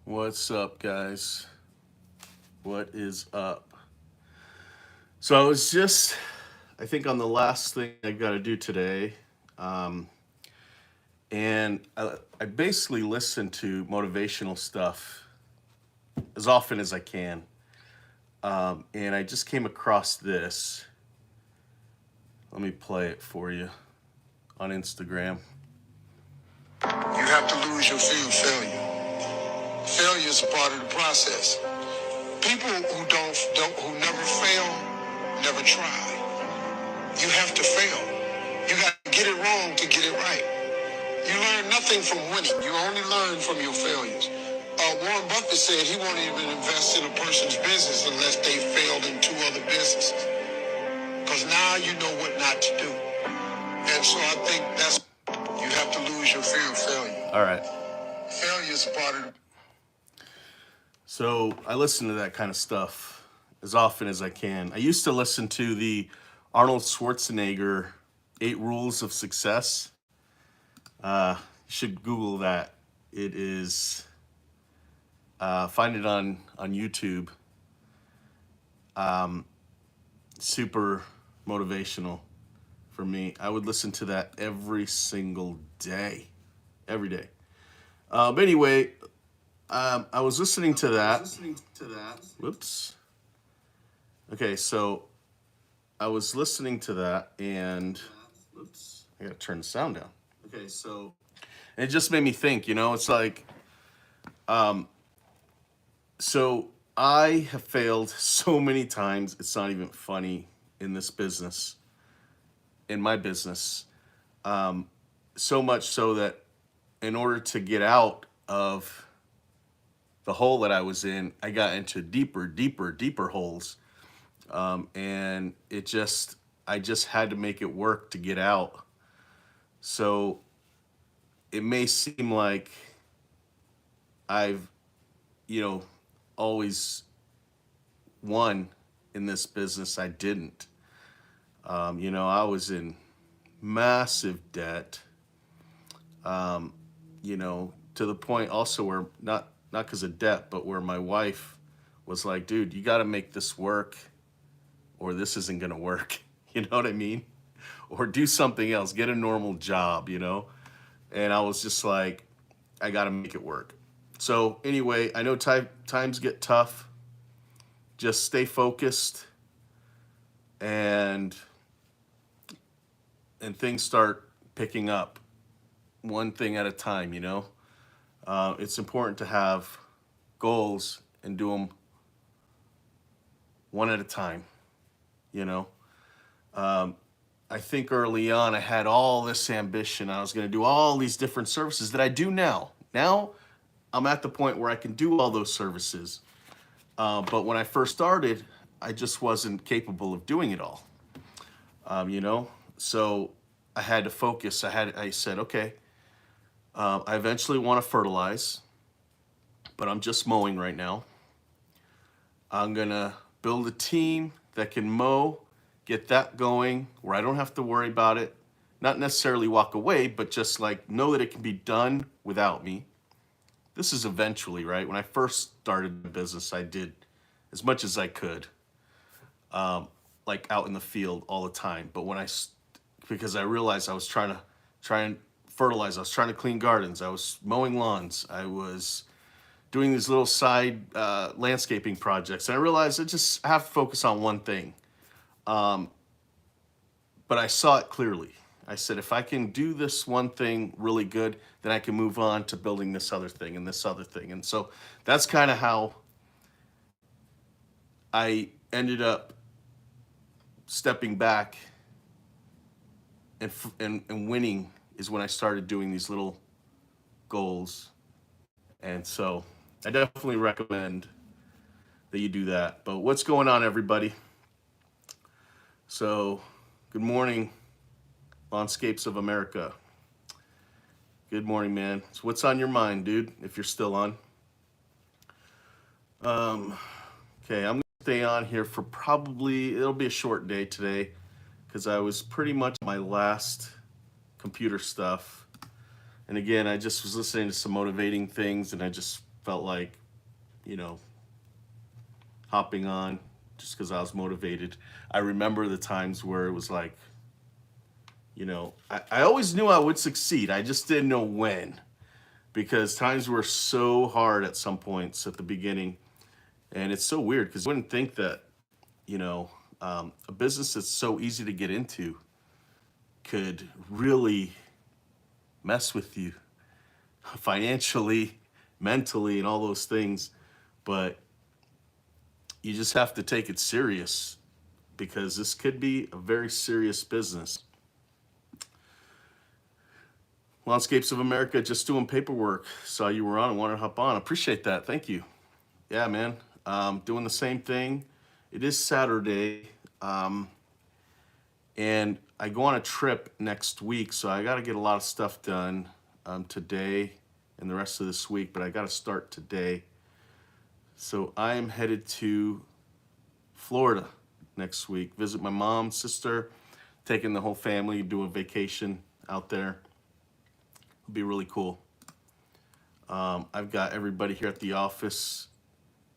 What's up, guys? What is up? So I was just, I think, on the last thing I got to do today, um, and I basically listen to motivational stuff as often as I can. And I just came across this. Let me play it for you on Instagram. You have to lose your fear of failure. Failure is a part of the process. People who never fail never try. You have to fail. You got to get it wrong to get it right. You learn nothing from winning. You only learn from your failures. Warren Buffett said he won't even invest in a person's business unless they failed in two other businesses. Because now you know what not to do. And so I think that's, you have to lose your fear of failure. All right. Failure is a part of the. So I listen to that kind of stuff as often as I can. I used to listen to the Arnold Schwarzenegger 8 Rules of Success. You should Google that. It is, find it on YouTube. Super motivational for me. I would listen to that every single day. Every day. But anyway, I was listening to that. Whoops. Okay, so I was listening to that, and I gotta turn the sound down. Okay, so and it just made me think. It's like, so I have failed so many times. It's not even funny in this business, in my business. So much so that in order to get out of the hole that I was in, I got into deeper holes. And I just had to make it work to get out. So it may seem like I've, always won in this business. I didn't. I was in massive debt, to the point also where not because of debt, but where my wife was like, dude, you got to make this work or this isn't going to work. You know what I mean? Or do something else, get a normal job. And I was just like, I got to make it work. So anyway, I know times get tough. Just stay focused, and things start picking up one thing at a time. It's important to have goals and do them one at a time. you know I think early on I had all this ambition. I was going to do all these different services that I do now. I'm at the point where I can do all those services, but when I first started, I just wasn't capable of doing it all. So I had to focus. I said, okay, I eventually want to fertilize, but I'm just mowing right now. I'm gonna build a team that can mow, get that going where I don't have to worry about it. Not necessarily walk away, but just like know that it can be done without me. This is eventually, right? When I first started the business, I did as much as I could, like out in the field all the time. But because I realized I was try and fertilize, I was trying to clean gardens, I was mowing lawns, I was doing these little side landscaping projects, and I realized I just have to focus on one thing. But I saw it clearly. I said, if I can do this one thing really good, then I can move on to building this other thing and this other thing. And so that's kind of how I ended up stepping back and winning, is when I started doing these little goals. And so I definitely recommend that you do that. But what's going on, everybody? So, good morning, Lawnscapes of America. Good morning, man. So what's on your mind, dude, if you're still on? Okay, I'm gonna stay on here for it'll be a short day today, because I was pretty much my last computer stuff. And again, I just was listening to some motivating things, and I just felt like, you know, hopping on just because I was motivated. I remember the times where it was like, I always knew I would succeed. I just didn't know when, because times were so hard at some points at the beginning. And it's so weird because you wouldn't think that, a business that's so easy to get into could really mess with you financially, mentally, and all those things. But you just have to take it serious because this could be a very serious business. Landscapes of America, just doing paperwork. Saw you were on and wanted to hop on. Appreciate that. Thank you. Yeah, man. Doing the same thing. It is Saturday. And I go on a trip next week, so I got to get a lot of stuff done today and the rest of this week, but I got to start today. So I am headed to Florida next week, visit my mom, sister, taking the whole family, do a vacation out there. It'll be really cool. I've got everybody here at the office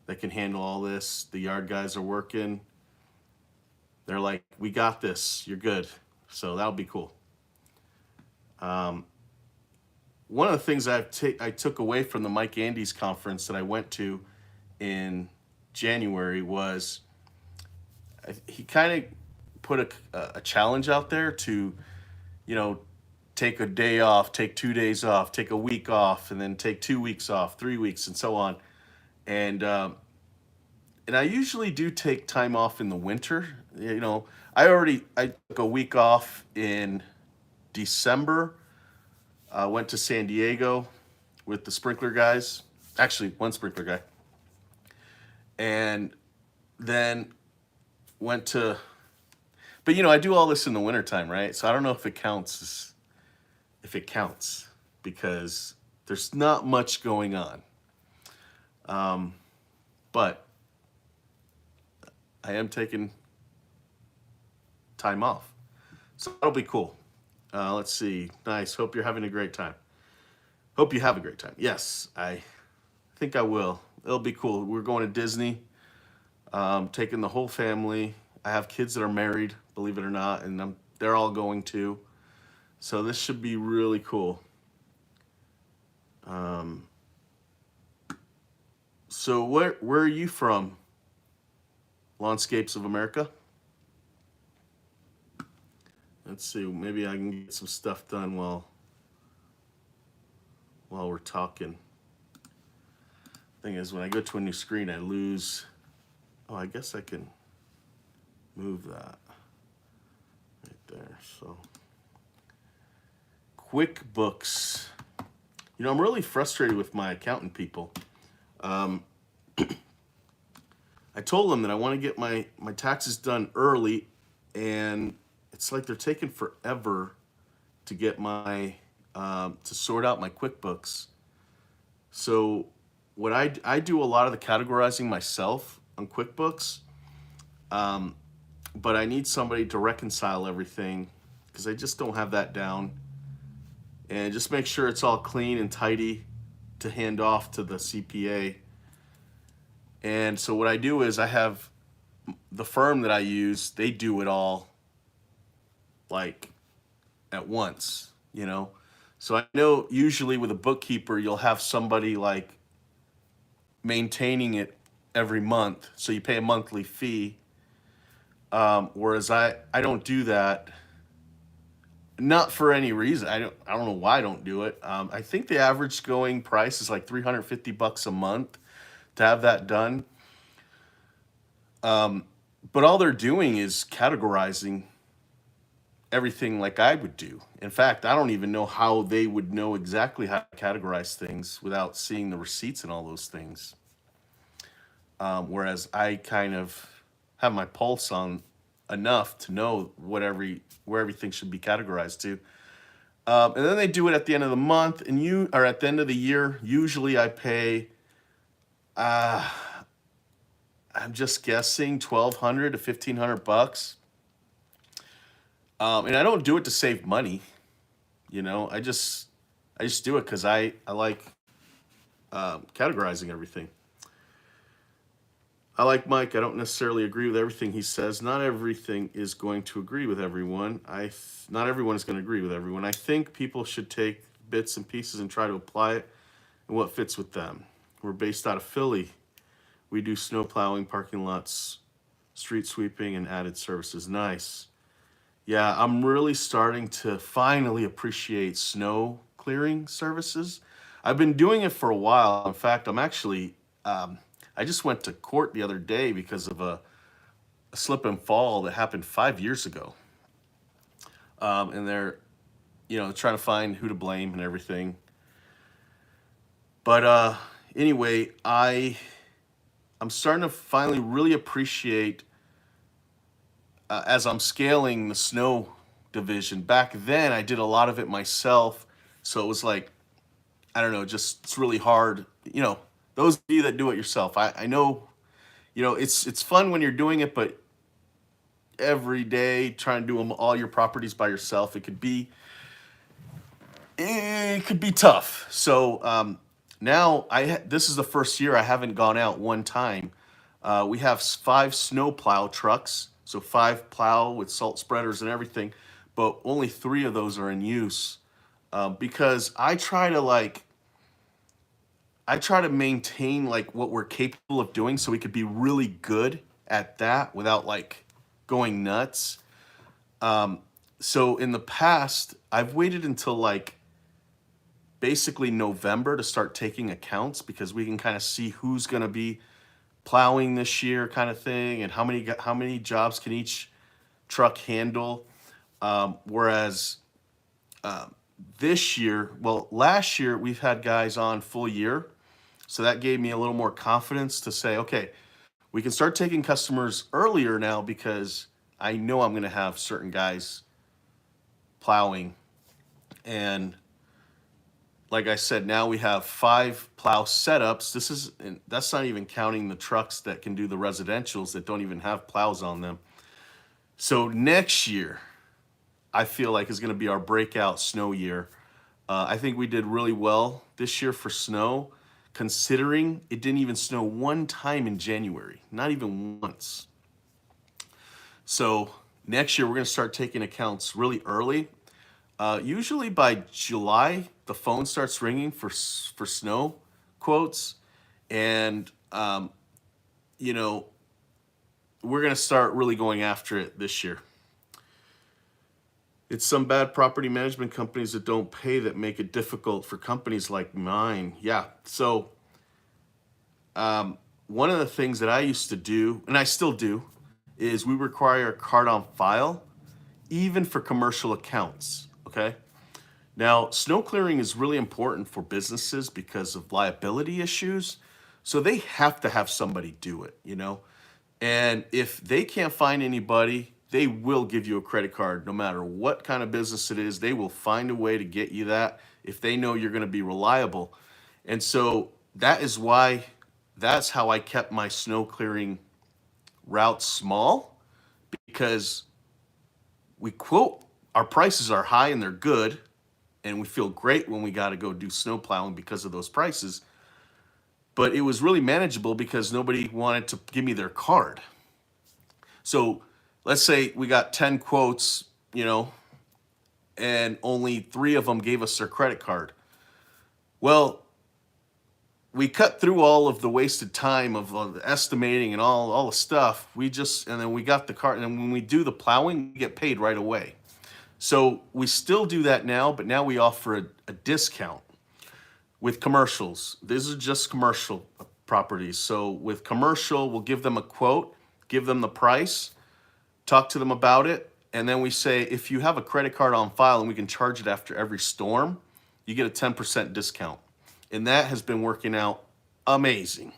that can handle all this. The yard guys are working. They're like, we got this, you're good. So that'll be cool. One of the things I took away from the Mike Andes conference that I went to in January was he kind of put a challenge out there to, take a day off, take 2 days off, take a week off, and then take 2 weeks off, 3 weeks, and so on. And I usually do take time off in the winter. I took a week off in December. Went to San Diego with the sprinkler guys. Actually, one sprinkler guy. And then went to, but I do all this in the wintertime, right? So I don't know if it counts because there's not much going on. But I am taking time off. So that'll be cool. Let's see. Nice. Hope you're having a great time. Hope you have a great time. Yes, I think I will. It'll be cool. We're going to Disney, taking the whole family. I have kids that are married, believe it or not, and they're all going too. So this should be really cool. So where are you from? Landscapes of America? Let's see, maybe I can get some stuff done while we're talking. Thing is, when I go to a new screen, I lose. Oh, I guess I can move that right there. So, QuickBooks. I'm really frustrated with my accountant people. I told them that I want to get my taxes done early, and it's like they're taking forever to get to sort out my QuickBooks. So what I do a lot of the categorizing myself on QuickBooks, but I need somebody to reconcile everything because I just don't have that down. And just make sure it's all clean and tidy to hand off to the CPA. And so what I do is I have the firm that I use, they do it all like at once, So I know usually with a bookkeeper, you'll have somebody like maintaining it every month. So you pay a monthly fee. Whereas I don't do that. Not for any reason. I don't know why I don't do it. I think the average going price is like $350 a month to have that done. But all they're doing is categorizing everything like I would do. In fact, I don't even know how they would know exactly how to categorize things without seeing the receipts and all those things. Whereas I kind of have my pulse on enough to know where everything should be categorized to. And then they do it at the end of the month, or at the end of the year. Usually I pay, I'm just guessing, $1,200 to $1,500. And I don't do it to save money. I just do it because I like categorizing everything. I like Mike. I don't necessarily agree with everything he says. Not everything is going to agree with everyone. Not everyone is going to agree with everyone. I think people should take bits and pieces and try to apply it and what fits with them. We're based out of Philly. We do snow plowing, parking lots, street sweeping, and added services. Nice. Yeah, I'm really starting to finally appreciate snow clearing services. I've been doing it for a while. In fact, I just went to court the other day because of a slip and fall that happened 5 years ago. And they're, trying to find who to blame and everything. But anyway, I'm starting to finally really appreciate as I'm scaling the snow division. Back then, I did a lot of it myself, so it was like, I don't know, just it's really hard. Those of you that do it yourself, I know, it's fun when you're doing it, but every day trying to do all your properties by yourself, it could be tough. So now this is the first year I haven't gone out one time. We have 5 snow plow trucks, so 5 plow with salt spreaders and everything, but only 3 of those are in use because I try to maintain like what we're capable of doing, so we could be really good at that without like going nuts. So in the past, I've waited until like basically November to start taking accounts because we can kind of see who's going to be plowing this year, kind of thing, and how many jobs can each truck handle. Whereas this year, well, last year we've had guys on full year, so that gave me a little more confidence to say, okay, we can start taking customers earlier now because I know I'm going to have certain guys plowing. And like I said, now we have 5 plow setups. And that's not even counting the trucks that can do the residentials that don't even have plows on them. So next year, I feel like is going to be our breakout snow year. I think we did really well this year for snow, considering it didn't even snow one time in January, not even once. So next year, we're going to start taking accounts really early. Usually by July, the phone starts ringing for snow quotes, and we're going to start really going after it this year. It's some bad property management companies that don't pay that make it difficult for companies like mine. Yeah. So one of the things that I used to do, and I still do, is we require a card on file, even for commercial accounts. Okay. Now, snow clearing is really important for businesses because of liability issues. So they have to have somebody do it, And if they can't find anybody, they will give you a credit card no matter what kind of business it is. They will find a way to get you that if they know you're going to be reliable. And so that's how I kept my snow clearing routes small, because our prices are high and they're good, and we feel great when we got to go do snow plowing because of those prices. But it was really manageable because nobody wanted to give me their card. So let's say we got 10 quotes, and only 3 of them gave us their credit card. Well, we cut through all of the wasted time of the estimating and all the stuff. And then we got the card, and when we do the plowing, we get paid right away. So we still do that now, but now we offer a discount with commercials. These are just commercial properties. So with commercial, we'll give them a quote, give them the price, talk to them about it, and then we say, if you have a credit card on file and we can charge it after every storm, you get a 10% discount. And that has been working out amazing.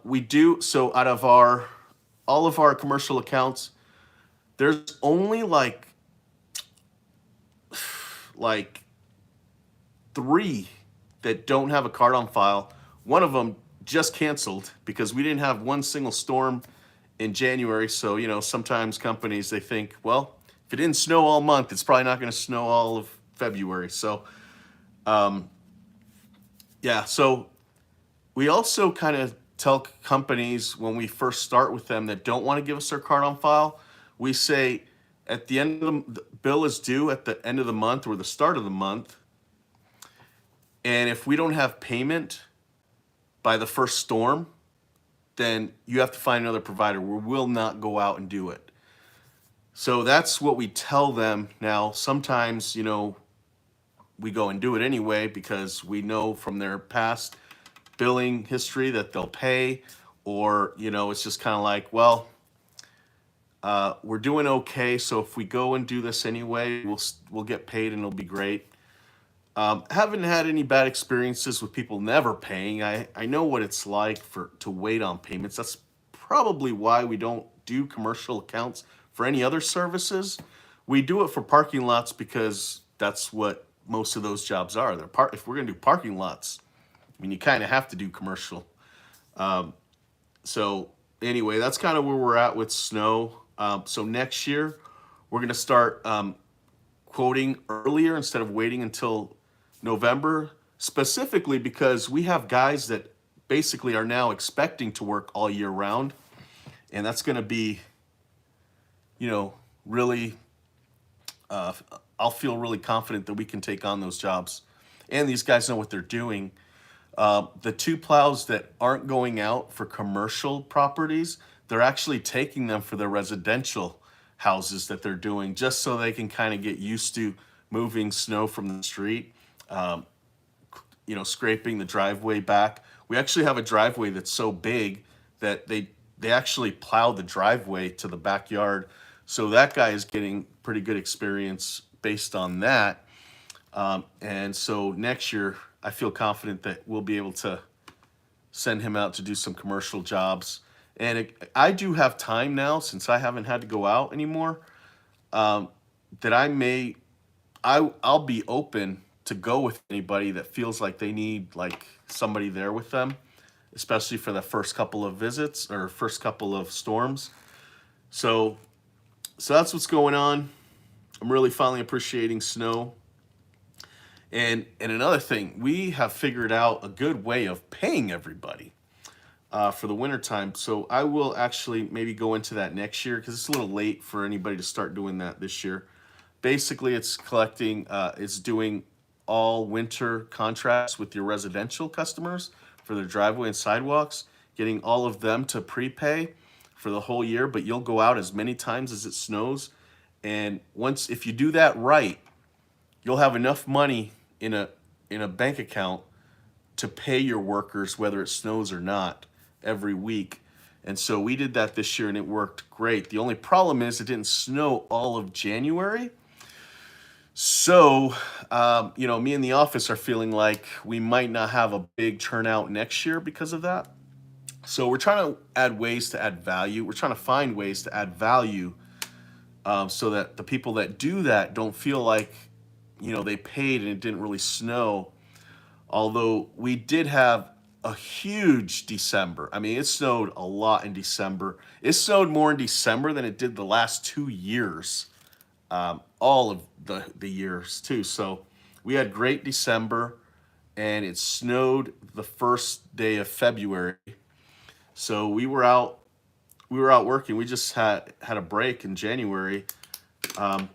We do, so out of all of our commercial accounts, there's only like 3 that don't have a card on file. One of them just canceled because we didn't have one single storm in January. So, sometimes companies, they think, well, if it didn't snow all month, it's probably not going to snow all of February. So Yeah, so we also kind of tell companies when we first start with them that don't want to give us their card on file, we say at the end of the bill is due at the end of the month or the start of the month. And if we don't have payment by the first storm, then you have to find another provider. We will not go out and do it. So that's what we tell them. Now, sometimes, we go and do it anyway because we know from their past billing history that they'll pay, or, it's just kind of like, well, we're doing okay. So if we go and do this anyway, we'll get paid and it'll be great. Haven't had any bad experiences with people never paying. I know what it's like to wait on payments. That's probably why we don't do commercial accounts for any other services. We do it for parking lots because that's what most of those jobs are. If we're going to do parking lots, I mean, you kind of have to do commercial. So anyway, that's kind of where we're at with snow. So next year, we're going to start quoting earlier instead of waiting until November, specifically because we have guys that basically are now expecting to work all year round. And that's going to be, really, I'll feel really confident that we can take on those jobs. And these guys know what they're doing. The two plows that aren't going out for commercial properties, they're actually taking them for their residential houses that they're doing just so they can kind of get used to moving snow from the street, scraping the driveway back. We actually have a driveway that's so big that they actually plow the driveway to the backyard. So that guy is getting pretty good experience based on that. And so next year, I feel confident that we'll be able to send him out to do some commercial jobs. And I do have time now, since I haven't had to go out anymore, that I'll be open to go with anybody that feels like they need like somebody there with them, especially for the first couple of visits or first couple of storms. So that's what's going on. I'm really finally appreciating snow. And another thing, we have figured out a good way of paying everybody for the wintertime. So I will actually maybe go into that next year because it's a little late for anybody to start doing that this year. Basically, it's doing all winter contracts with your residential customers for their driveway and sidewalks, getting all of them to prepay for the whole year, but you'll go out as many times as it snows. And if you do that right, you'll have enough money in a bank account to pay your workers whether it snows or not every week. And so we did that this year and it worked great. The only problem is it didn't snow all of January. So, me and the office are feeling like we might not have a big turnout next year because of that. So we're trying to add ways to add value. We're trying to find ways to add value so that the people that do that don't feel like, they paid and it didn't really snow. Although we did have a huge December. I mean, it snowed a lot in December. It snowed more in December than it did the last 2 years, all of the years too. So we had great December, and it snowed the first day of February. So we were out working. We just had a break in January.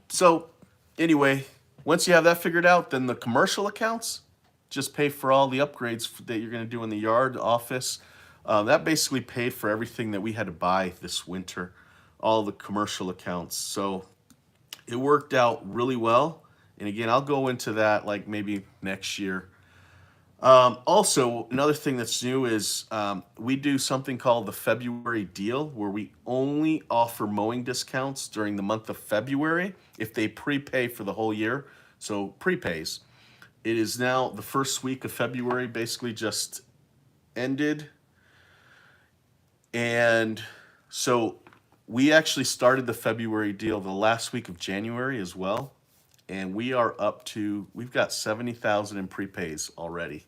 So anyway, once you have that figured out, then the commercial accounts just pay for all the upgrades that you're going to do in the yard, the office. That basically paid for everything that we had to buy this winter, all the commercial accounts. So it worked out really well. And again, I'll go into that like maybe next year. Also, another thing that's new is we do something called the February deal, where we only offer mowing discounts during the month of February if they prepay for the whole year. So prepays. It is now the first week of February, basically just ended. And so we actually started the February deal the last week of January as well. And we've got 70,000 in prepays already.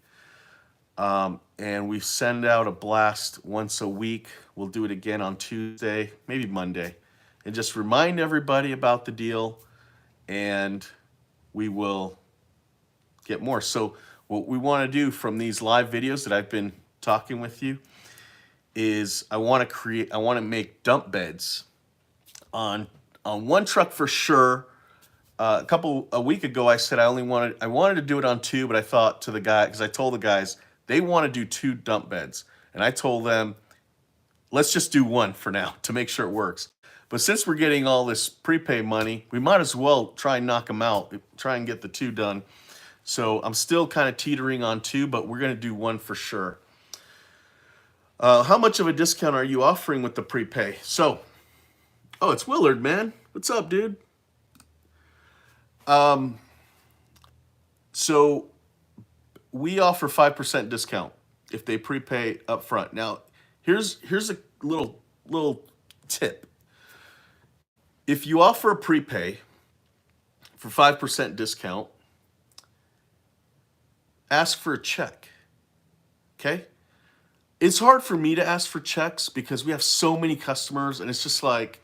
And we send out a blast once a week. We'll do it again on Tuesday, maybe Monday, and just remind everybody about the deal, and we will get more. So what we want to do from these live videos that I've been talking with you is I want to make dump beds on one truck for sure. A week ago, I said I wanted to do it on two, but I thought to the guy, because I told the guys they want to do two dump beds, and I told them let's just do one for now to make sure it works. But since we're getting all this prepay money, we might as well try and knock them out, try and get the two done. So I'm still kind of teetering on two, but we're going to do one for sure. How much of a discount are you offering with the prepay? So, oh, it's Willard, man. What's up, dude? So we offer 5% discount if they prepay up front. Now, here's a little tip. If you offer a prepay for 5% discount, ask for a check. Okay? It's hard for me to ask for checks because we have so many customers, and it's just like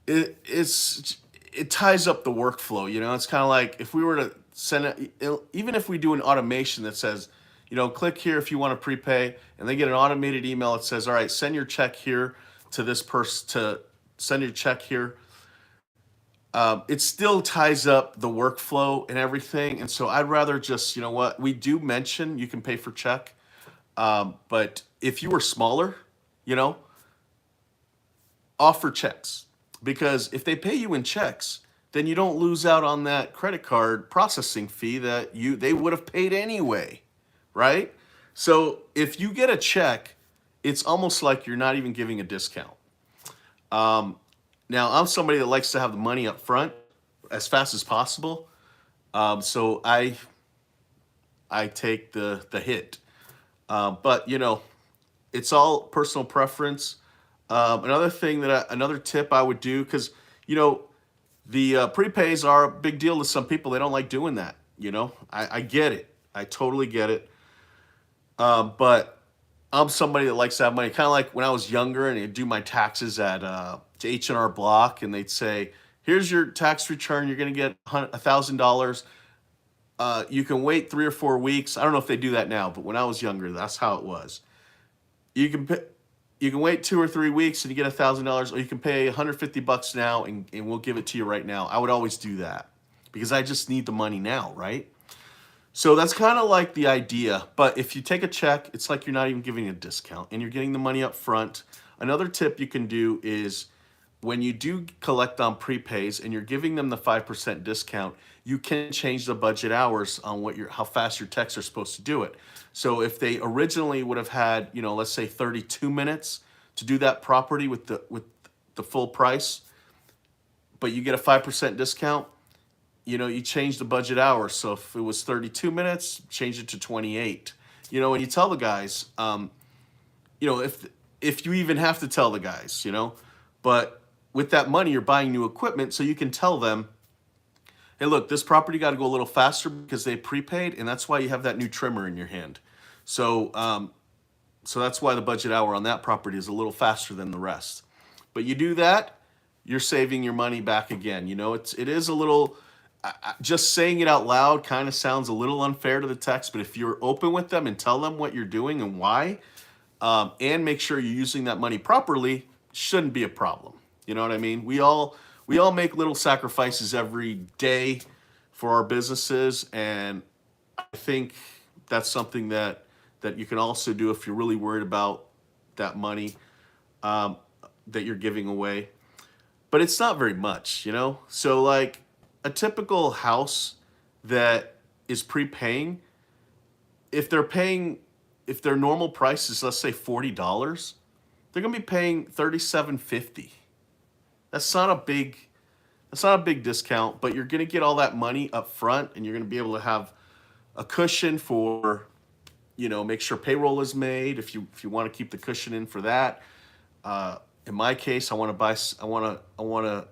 it ties up the workflow. You know, it's kind of like if we were to send it, even if we do an automation that says, you know, click here if you want to prepay, and they get an automated email that says, all right, send your check here to this person to send your check here. It still ties up the workflow and everything. And so I'd rather just, you know what, we do mention you can pay for check. But if you were smaller, you know, offer checks, because if they pay you in checks, then you don't lose out on that credit card processing fee that they would have paid anyway, right? So if you get a check, it's almost like you're not even giving a discount. Now I'm somebody that likes to have the money up front as fast as possible. So I take the hit. But you know, it's all personal preference. Another tip I would do, because you know the prepays are a big deal to some people. They don't like doing that. You know, I get it. I totally get it. But I'm somebody that likes to have money. Kind of like when I was younger and I'd do my taxes at H&R Block, and they'd say, "Here's your tax return. You're gonna get $1,000. You can wait 3 or 4 weeks." I don't know if they do that now, but when I was younger, that's how it was. You can wait 2 or 3 weeks and you get $1,000, or you can pay $150 now and we'll give it to you right now. I would always do that because I just need the money now, right? So that's kind of like the idea. But if you take a check, it's like you're not even giving a discount and you're getting the money up front. Another tip you can do is when you do collect on prepays and you're giving them the 5% discount, you can change the budget hours on how fast your techs are supposed to do it. So if they originally would have had, you know, let's say 32 minutes to do that property with the full price, but you get a 5% discount, you know, you change the budget hours. So if it was 32 minutes, change it to 28. You know, and you tell the guys, you know, if you even have to tell the guys, you know, but with that money, you're buying new equipment, so you can tell them, hey, look, this property got to go a little faster because they prepaid, and that's why you have that new trimmer in your hand. So, so that's why the budget hour on that property is a little faster than the rest. But you do that, you're saving your money back again. You know, it is a little, just saying it out loud kind of sounds a little unfair to the techs, but if you're open with them and tell them what you're doing and why, and make sure you're using that money properly, shouldn't be a problem. You know what I mean? We all make little sacrifices every day for our businesses, and I think that's something that you can also do if you're really worried about that money that you're giving away. But it's not very much, you know? So like a typical house that is prepaying, if their normal price is, let's say, $40, they're gonna be paying $37.50. That's not a big discount, but you're gonna get all that money up front, and you're gonna be able to have a cushion for, you know, make sure payroll is made if you want to keep the cushion in for that. In my case, I want to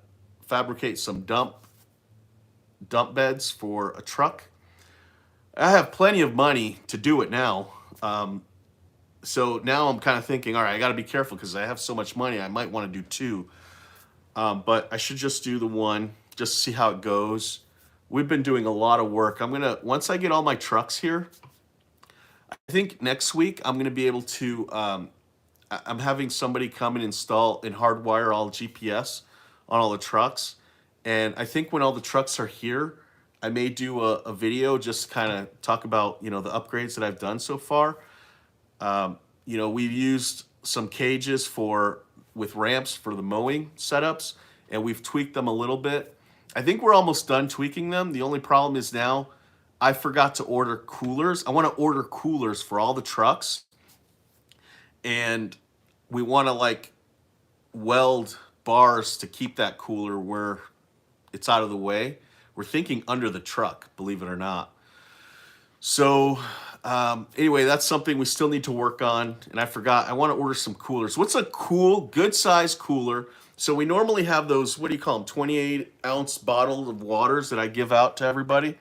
fabricate some dump beds for a truck. I have plenty of money to do it now. So now I'm kind of thinking, all right, I got to be careful because I have so much money. I might want to do two, but I should just do the one just to see how it goes. we've been doing a lot of work. Once I get all my trucks here, I think next week I'm gonna be able to. I'm having somebody come and install and hardwire all GPS on all the trucks, and I think when all the trucks are here, I may do a video just kind of talk about the upgrades that I've done so far. We've used some cages with ramps for the mowing setups, and we've tweaked them a little bit. I think we're almost done tweaking them. The only problem is now I forgot to order coolers. I want to order coolers for all the trucks, and we want to like weld bars to keep that cooler where it's out of the way. We're thinking under the truck, believe it or not. So anyway, that's something we still need to work on. And I forgot, I want to order some coolers. What's a cool, good size cooler? So we normally have those, what do you call them, 28-ounce bottles of waters that I give out to everybody.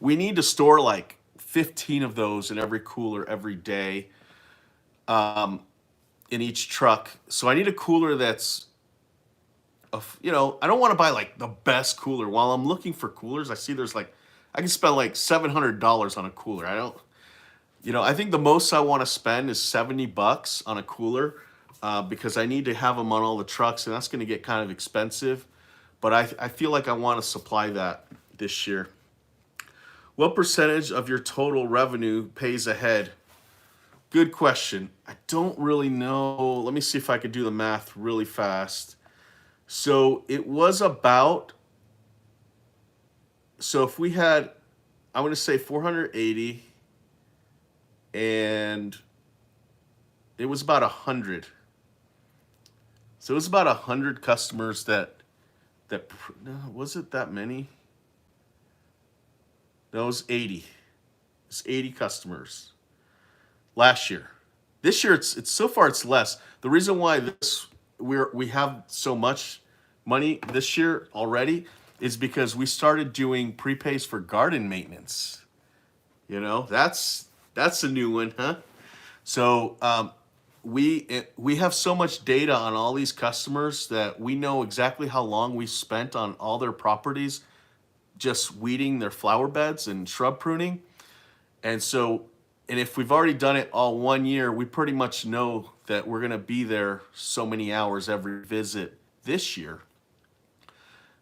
We need to store like 15 of those in every cooler every day in each truck. So I need a cooler that's, I don't want to buy like the best cooler. While I'm looking for coolers, I see there's like, I can spend like $700 on a cooler. I think the most I want to spend is $70 on a cooler because I need to have them on all the trucks, and that's going to get kind of expensive. But I feel like I want to supply that this year. What percentage of your total revenue pays ahead? Good question. I don't really know. Let me see if I could do the math really fast. So it was about, so if we had, I'm going to say 480, and it was about 100. So it was about 100 customers that, no, was it that many? No, it was 80. It's 80 customers last year. This year, it's so far it's less. The reason why we have so much money this year already is because we started doing prepays for garden maintenance. That's a new one, huh? So we have so much data on all these customers that we know exactly how long we spent on all their properties just weeding their flower beds and shrub pruning. And if we've already done it all 1 year, we pretty much know that we're going to be there so many hours every visit this year.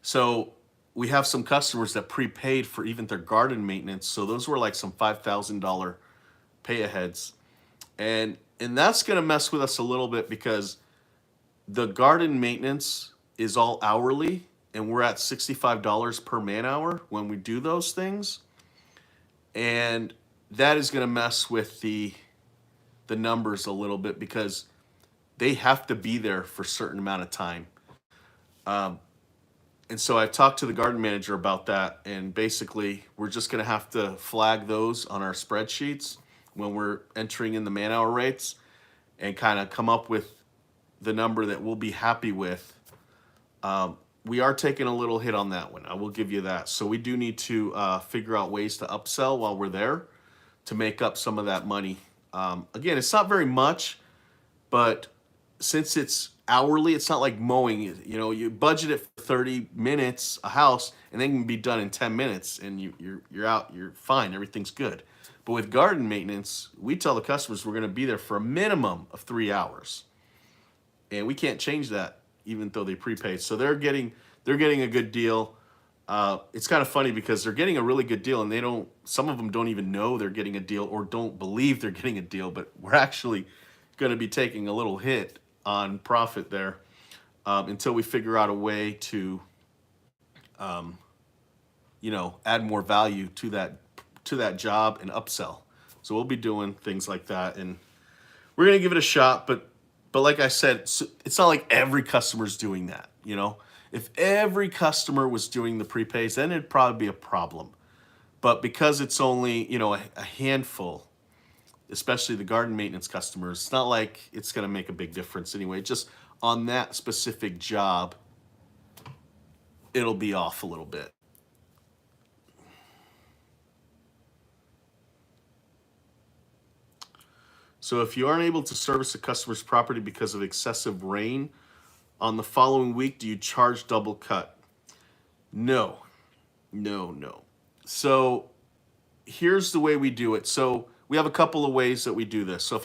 So we have some customers that prepaid for even their garden maintenance. So those were like some $5,000 pay aheads. And that's going to mess with us a little bit because the garden maintenance is all hourly, and we're at $65 per man hour when we do those things. And that is going to mess with the numbers a little bit because they have to be there for a certain amount of time. And so I've talked to the garden manager about that, and basically we're just going to have to flag those on our spreadsheets when we're entering in the man hour rates and kind of come up with the number that we'll be happy with. We are taking a little hit on that one. I will give you that. So we do need to figure out ways to upsell while we're there to make up some of that money. Again, it's not very much, but since it's hourly, it's not like mowing. You budget it for 30 minutes a house, and they can be done in 10 minutes, and you're out, you're fine, everything's good. But with garden maintenance, we tell the customers we're going to be there for a minimum of 3 hours, and we can't change that even though they prepaid. So they're getting a good deal. It's kind of funny because they're getting a really good deal, and some of them don't even know they're getting a deal or don't believe they're getting a deal, but we're actually going to be taking a little hit on profit there until we figure out a way to add more value to that job and upsell. So we'll be doing things like that, and we're going to give it a shot. But like I said, it's not like every customer's doing that. If every customer was doing the prepays, then it'd probably be a problem. But because it's only a handful, especially the garden maintenance customers, it's not like it's going to make a big difference anyway. Just on that specific job, it'll be off a little bit. So if you aren't able to service a customer's property because of excessive rain, on the following week, do you charge double cut? No. No. So here's the way we do it. So we have a couple of ways that we do this. So if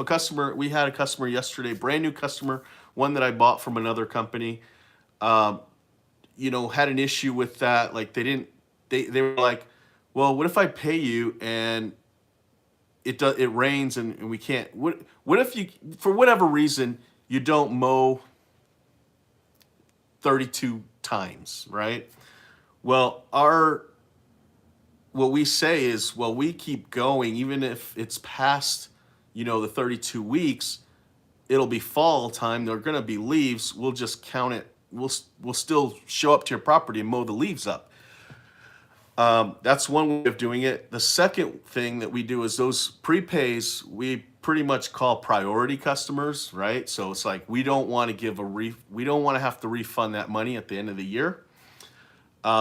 we had a customer yesterday, brand new customer, one that I bought from another company, um, had an issue with that. Like they were like, well, what if I pay you and it rains and we can't, what if you, for whatever reason, you don't mow 32 times, right? Well, what we say is, well, we keep going even if it's past, the 32 weeks. It'll be fall time. There are going to be leaves. We'll just count it. We'll still show up to your property and mow the leaves up. That's one way of doing it. The second thing that we do is those prepays. We pretty much call priority customers, right? So it's like we don't want to have to refund that money at the end of the year.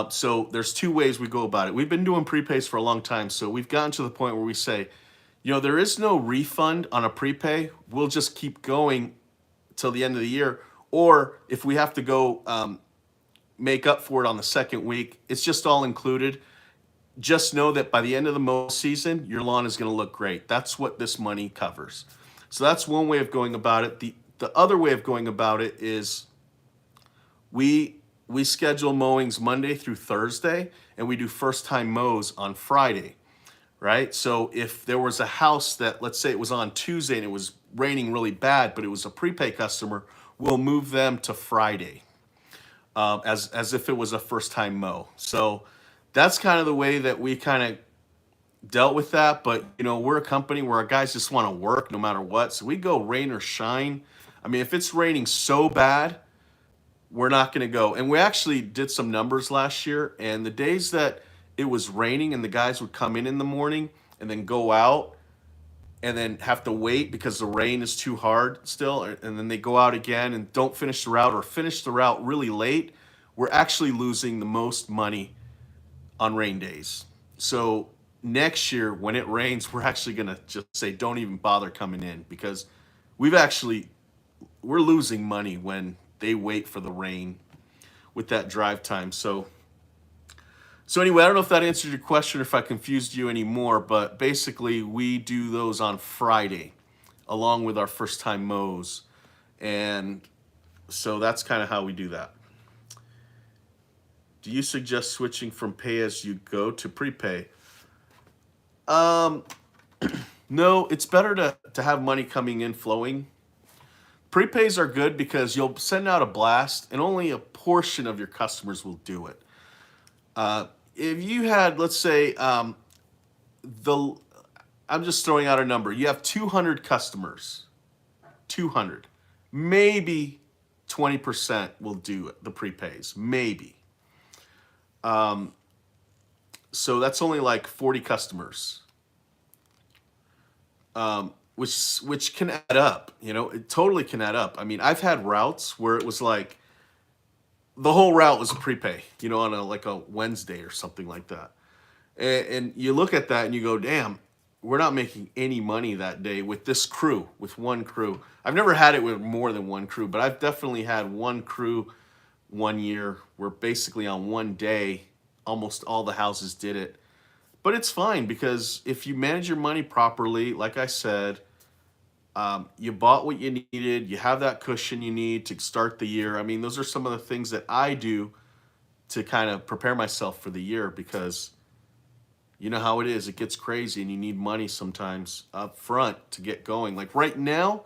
So there's two ways we go about it. We've been doing prepays for a long time, so we've gotten to the point where we say, there is no refund on a prepay. We'll just keep going till the end of the year. Or if we have to go make up for it on the second week, it's just all included. Just know that by the end of the mow season, your lawn is going to look great. That's what this money covers. So that's one way of going about it. The other way of going about it is we schedule mowings Monday through Thursday, and we do first time mows on Friday, right? So if there was a house that, let's say it was on Tuesday and it was raining really bad, but it was a prepay customer, we'll move them to Friday, as if it was a first time mow. So that's kind of the way that we kind of dealt with that. But we're a company where our guys just want to work no matter what. So we go rain or shine. I mean, if it's raining so bad, we're not going to go. And we actually did some numbers last year, and the days that it was raining and the guys would come in the morning and then go out and then have to wait because the rain is too hard still, and then they go out again and don't finish the route or finish the route really late, we're actually losing the most money on rain days. So next year when it rains, we're actually going to just say don't even bother coming in, because we're losing money when they wait for the rain with that drive time. So anyway, I don't know if that answered your question or if I confused you anymore, but basically we do those on Friday along with our first time mows. And so that's kind of how we do that. Do you suggest switching from pay as you go to prepay? No, it's better to have money coming in flowing. Prepays are good because you'll send out a blast and only a portion of your customers will do it. If you had, let's say, I'm just throwing out a number. You have 200 customers, 200. Maybe 20% will do the prepays, maybe. So that's only like 40 customers, which can add up. It totally can add up. I mean, I've had routes where it was like the whole route was a prepay, on a Wednesday or something like that. And you look at that and you go, damn, we're not making any money that day with this crew, with one crew. I've never had it with more than one crew, but I've definitely had one crew one year where basically on one day, almost all the houses did it. But it's fine because if you manage your money properly, like I said, you bought what you needed, you have that cushion you need to start the year. I mean, those are some of the things that I do to kind of prepare myself for the year, because you know how it is. It gets crazy and you need money sometimes up front to get going. Like right now,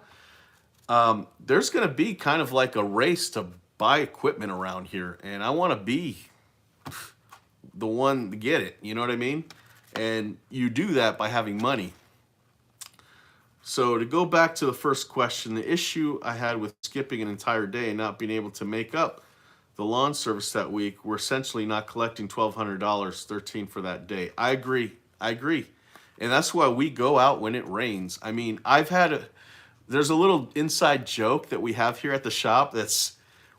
there's going to be kind of like a race to buy equipment around here, and I want to be the one to get it. You know what I mean? And you do that by having money. So to go back to the first question, the issue I had with skipping an entire day and not being able to make up the lawn service that week, we're essentially not collecting $1,200, $13 for that day. I agree. And that's why we go out when it rains. I mean, there's a little inside joke that we have here at the shop that's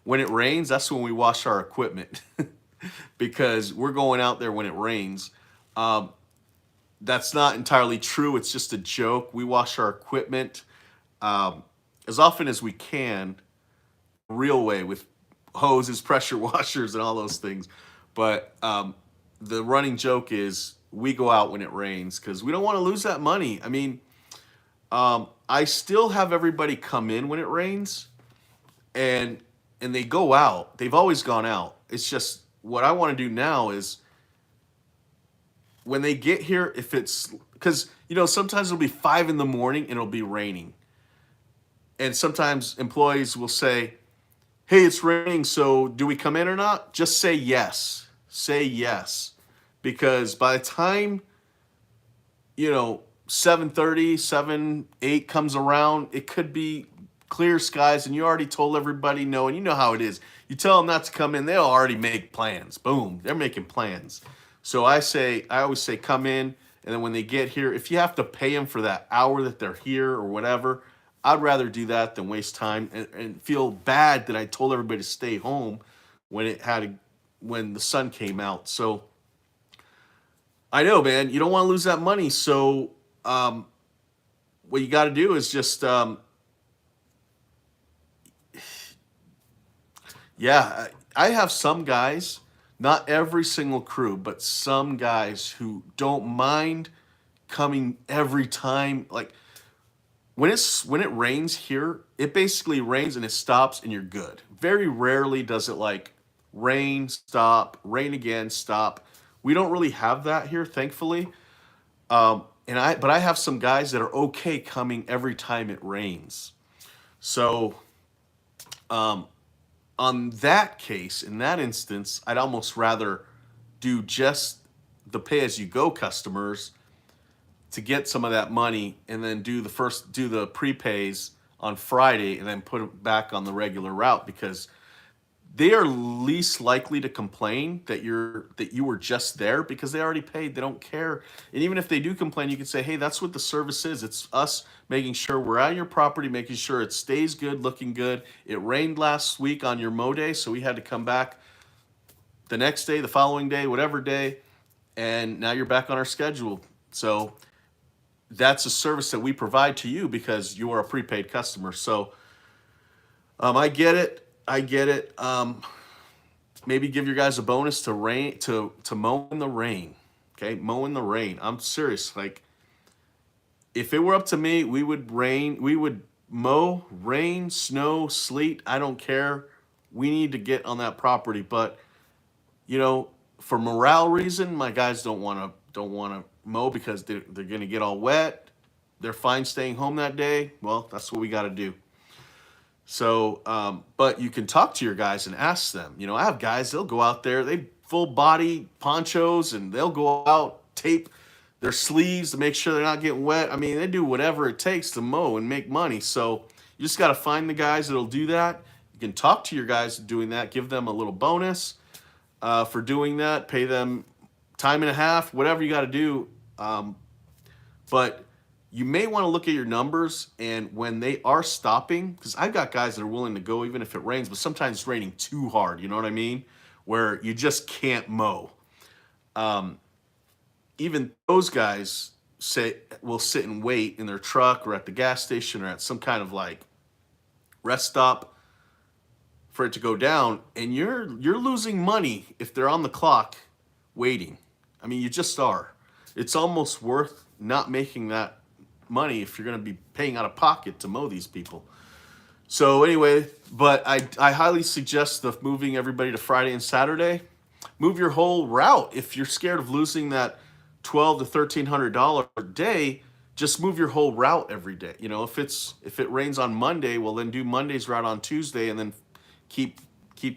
when it rains, that's when we wash our equipment because we're going out there when it rains. That's not entirely true. It's just a joke. We wash our equipment as often as we can, real way, with hoses, pressure washers, and all those things. But the running joke is we go out when it rains because we don't want to lose that money. I mean, I still have everybody come in when it rains, and they go out. They've always gone out. It's just what I want to do now is when they get here, if it's because sometimes it'll be 5 in the morning and it'll be raining, and sometimes employees will say, "Hey, it's raining, so do we come in or not?" Just say yes. Say yes, because by the time 7:30, 7, 8 comes around, it could be clear skies, and you already told everybody no, and you know how it is. You tell them not to come in, they'll already make plans. Boom, they're making plans. So I always say come in, and then when they get here, if you have to pay them for that hour that they're here or whatever, I'd rather do that than waste time and feel bad that I told everybody to stay home when the sun came out. So I know, man, you don't want to lose that money. So what you got to do is just yeah, I have some guys, not every single crew, but some guys who don't mind coming every time. Like when it rains here, it basically rains and it stops and you're good. Very rarely does it like rain, stop, rain again, stop. We don't really have that here, thankfully. But I have some guys that are okay coming every time it rains. So on that case, in that instance, I'd almost rather do just the pay as you go customers to get some of that money, and then do the prepays on Friday, and then put it back on the regular route, because they are least likely to complain that you were just there, because they already paid. They don't care. And even if they do complain, you can say, hey, that's what the service is. It's us making sure we're on your property, making sure it stays good, looking good. It rained last week on your mow day, so we had to come back the next day, the following day, whatever day, and now you're back on our schedule. So that's a service that we provide to you because you are a prepaid customer. So I get it. Maybe give your guys a bonus to mow in the rain. Okay, mow in the rain. I'm serious. Like, if it were up to me, we would mow, rain, snow, sleet. I don't care. We need to get on that property. But for morale reason, my guys don't want to mow because they're gonna get all wet. They're fine staying home that day. Well, that's what we got to do. So, but you can talk to your guys and ask them. I have guys, they'll go out there, they full body ponchos, and they'll go out, tape their sleeves to make sure they're not getting wet. I mean, they do whatever it takes to mow and make money. So you just got to find the guys that'll do that. You can talk to your guys doing that, give them a little bonus for doing that, pay them time and a half, whatever you got to do. But you may want to look at your numbers, and when they are stopping, because I've got guys that are willing to go even if it rains, but sometimes it's raining too hard, you know what I mean? Where you just can't mow. Even those guys will sit and wait in their truck or at the gas station or at some kind of like rest stop for it to go down, and you're losing money if they're on the clock waiting. I mean, you just are. It's almost worth not making that money if you're going to be paying out of pocket to mow these people. So anyway, but I highly suggest moving everybody to Friday and Saturday. Move your whole route. If you're scared of losing that $1,200 to $1,300 a day, just move your whole route every day. If it rains on Monday, well, then do Monday's route on Tuesday, and then keep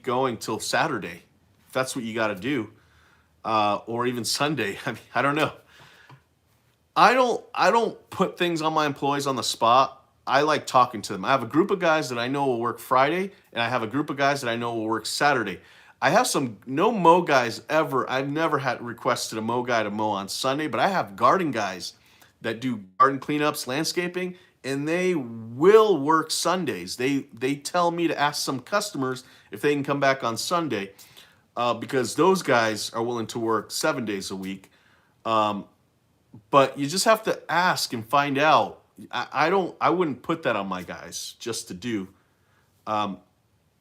going till Saturday, if that's what you got to do, or even Sunday. I mean, I don't know. I don't put things on my employees on the spot. I like talking to them. I have a group of guys that I know will work Friday, and I have a group of guys that I know will work Saturday. I have no mow guys ever. I've never had requested a mow guy to mow on Sunday, but I have garden guys that do garden cleanups, landscaping, and they will work Sundays. They tell me to ask some customers if they can come back on Sunday, because those guys are willing to work 7 days a week. But you just have to ask and find out. I wouldn't put that on my guys just to do.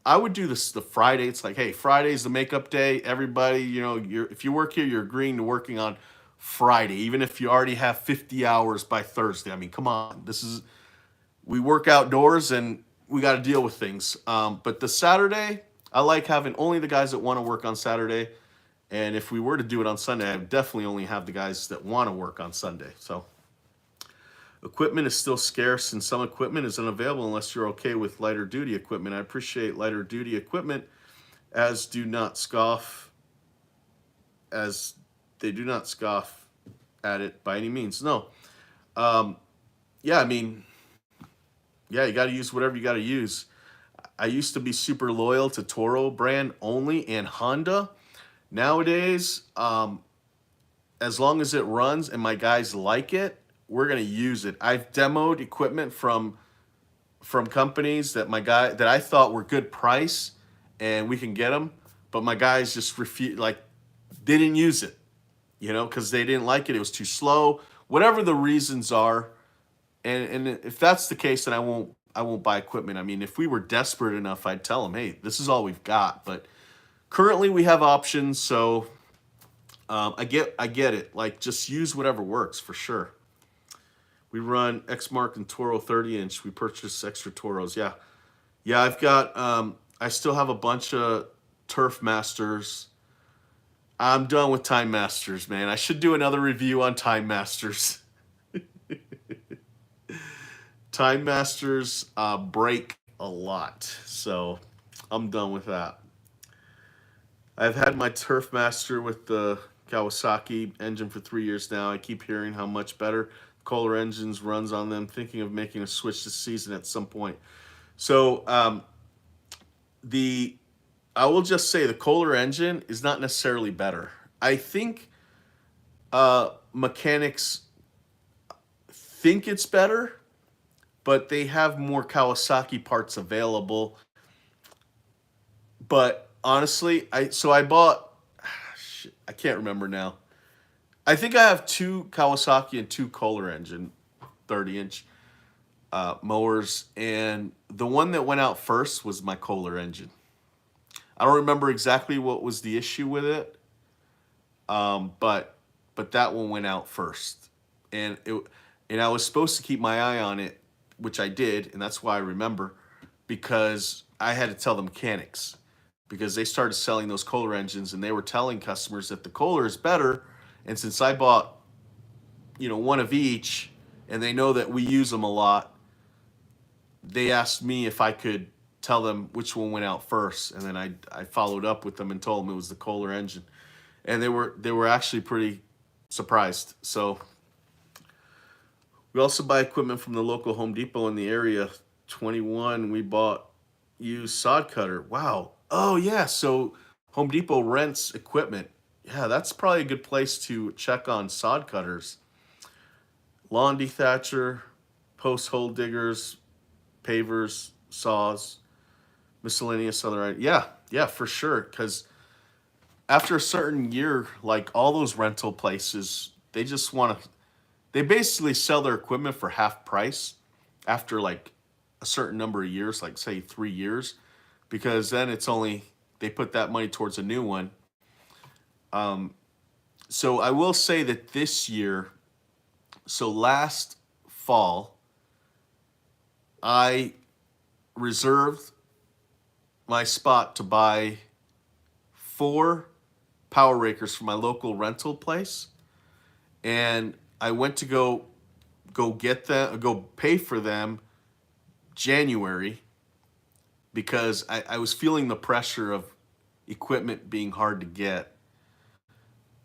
I would do this the Friday. It's like, hey, Friday's the makeup day. Everybody, you know, if you work here, you're agreeing to working on Friday, even if you already have 50 hours by Thursday. I mean, come on. We work outdoors and we got to deal with things. But the Saturday, I like having only the guys that want to work on Saturday. And if we were to do it on Sunday, I would definitely only have the guys that want to work on Sunday. So equipment is still scarce and some equipment is unavailable unless you're okay with lighter duty equipment. I appreciate lighter duty equipment, as do not scoff, as they do not scoff at it by any means. No. Yeah, I mean, yeah, you got to use whatever you got to use. I used to be super loyal to Toro brand only and Honda. Nowadays, as long as it runs and my guys like it, we're gonna use it. I've demoed equipment from companies that I thought were good price and we can get them, but my guys just refuse. Like, they didn't use it, you know, because they didn't like it. It was too slow. Whatever the reasons are, and if that's the case, then I won't buy equipment. I mean, if we were desperate enough, I'd tell them, hey, this is all we've got. But currently, we have options, so I get it. Like, just use whatever works for sure. We run Xmark and Toro 30-inch. We purchased extra Toros. Yeah. Yeah, I've got, I still have a bunch of Turf Masters. I'm done with Time Masters, man. I should do another review on Time Masters. Time Masters break a lot, so I'm done with that. I've had my Turf Master with the Kawasaki engine for 3 years now. I keep hearing how much better Kohler engines runs on them. Thinking of making a switch this season at some point. So I will just say the Kohler engine is not necessarily better. I think mechanics think it's better, but they have more Kawasaki parts available. But honestly, I bought, I can't remember now. I think I have two Kawasaki and two Kohler engine 30-inch mowers, and the one that went out first was my Kohler engine. I don't remember exactly what was the issue with it, but that one went out first, and I was supposed to keep my eye on it, which I did, and that's why I remember, because I had to tell the mechanics, because they started selling those Kohler engines, and they were telling customers that the Kohler is better. And since I bought, you know, one of each, and they know that we use them a lot, they asked me if I could tell them which one went out first, and then I followed up with them and told them it was the Kohler engine, and they were actually pretty surprised. So we also buy equipment from the local Home Depot in the area. 21, we bought used sod cutter. Wow. Oh yeah, so Home Depot rents equipment. Yeah, that's probably a good place to check on sod cutters. Lawn dethatcher, post hole diggers, pavers, saws, miscellaneous other items. Yeah, for sure. Because after a certain year, like all those rental places, they just want to, they basically sell their equipment for half price after like a certain number of years, like say 3 years, because then it's only, they put that money towards a new one. So I will say that this year, so last fall, I reserved my spot to buy 4 power rakers from my local rental place, and I went to go get them, go pay for them January, because I was feeling the pressure of equipment being hard to get.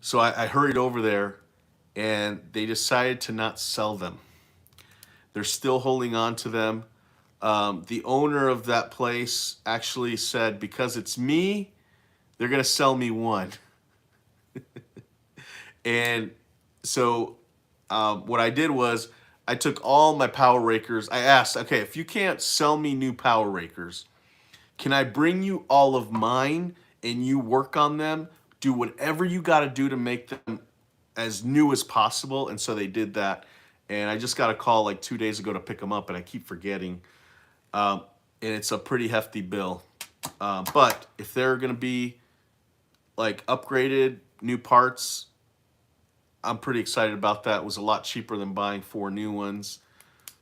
So I hurried over there, and they decided to not sell them. They're still holding on to them. The owner of that place actually said, because it's me, they're going to sell me one. And so what I did was I took all my power rakers. I asked, okay, if you can't sell me new power rakers, can I bring you all of mine and you work on them? Do whatever you got to do to make them as new as possible. And so they did that. And I just got a call like 2 days ago to pick them up, and I keep forgetting. And it's a pretty hefty bill. But if they're going to be like upgraded new parts, I'm pretty excited about that. It was a lot cheaper than buying 4 new ones.